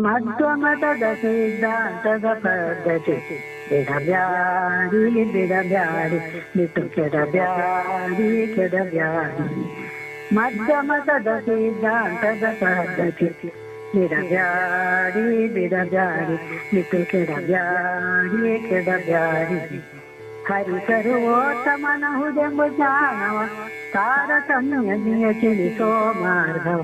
ಮಧ್ವಮತದ ಸಿದ್ಧಾಂತದ ಪದ್ಧತಿ ಬಿಡಬ್ಯಾಡಿ ಬಿಡಬ್ಯಾಡಿ ಬಿಟ್ಟು ಕೆಡಬ್ಯಾಡಿ ಕೆಡಬ್ಯಾಡಿ. ಮಧ್ವಮತದ ಸಿದ್ಧಾಂತದ ಪದ್ಧತಿ ಬಿಡಬ್ಯಾಡಿ ಬಿಡಬ್ಯಾಡಿ ಬಿಟ್ಟು ಕೆಡಬ್ಯಾಡಿ ಕೆಡಬ್ಯಾಡಿ. ಹರಿಸರ್ವೋತ್ತಮನಹುದೆಂಬ ಜ್ಞಾನವ ತಾರತಮ್ಯದಿಯ ತಿಳಿಸೋ ಮಾರ್ಗವ.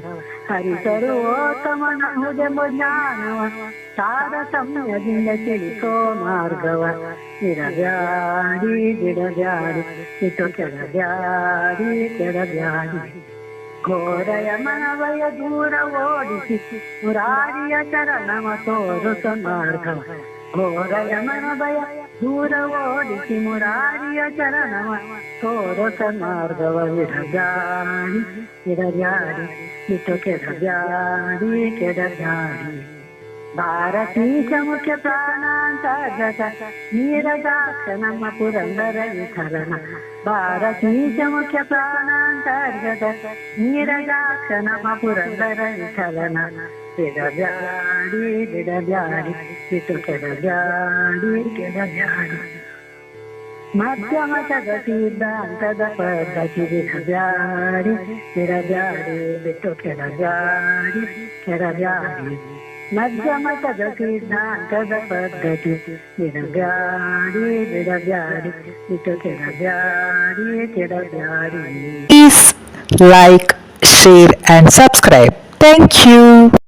ಹರಿಸರ್ವೋತ್ತಮನಹುದೆಂಬ ಜ್ಞಾನವ ತಾರತಮ್ಯದಿಂದ ತಿಳಿಸೋ ಮಾರ್ಗವ. ಬಿಡಬ್ಯಾಡಿ ಬಿಡಬ್ಯಾಡಿ ಬಿಟ್ಟು ಕೆಡಬ್ಯಾಡಿ ಕೆಡಬ್ಯಾಡಿ. ಘೋರಯ ಮನವಯ ದೂರ ಓಡಿಸಿ ಮುರಾರಿಯ ಚರಣವ ತೋರುಸ ಮಾರ್ಗವ. ಘೋರಯ ಮನವಯ ದೂರ ಓಡಿಸಿ ಮುರಾರಿಯ ಚರಣವ ತೋರುಸ ಮಾರ್ಗವ. ಬಿಡಬ್ಯಾಡಿ ಬಿಡಬ್ಯಾಡಿ ಬಿಟ್ಟು ಕೆಡಬ್ಯಾಡಿ ಕೆಡಬ್ಯಾಡಿ. ಭಾರತೀಶ ಮುಖ್ಯ ಪ್ರಾಣಾಂತರ್ಗತ ನೀರಜಾಕ್ಷ ನಮ್ಮ ಪುರಂದರ ವಿಠಲನ. ಭಾರತೀಶ ಮುಖ್ಯ ಪ್ರಾಣಾಂತರ್ಗತ ನೀರಜಾಕ್ಷ ನಮ್ಮ ಪುರಂದರ ವಿಠಲನ. ಬಿಡಬ್ಯಾಡಿ ಬಿಡಬ್ಯಾಡಿ ಬಿಟ್ಟು ಕೆಡಬ್ಯಾಡಿ ಕೆಡಬ್ಯಾಡಿ. ಮಧ್ಯಮತದ ಸಿದ್ಧಾಂತದ ಪದ್ಧತಿ ಬಿಡಬ್ಯಾಡಿ ಬಿಡಬ್ಯಾಡಿ ಬಿಟ್ಟು ಕೆಡಬ್ಯಾಡಿ ಕೆಡಬ್ಯಾಡಿ. ಮಧ್ಯಮತದ ಸಿದ್ಧಾಂತದ ಪದ್ಧತಿ ಬಿಡಬ್ಯಾಡಿ ಬಿಡಬ್ಯಾಡಿ ಬಿಟ್ಟು ಕೆಡಬ್ಯಾಡಿ ಕೆಡಬ್ಯಾಡಿ. Please like, share and subscribe. Thank you.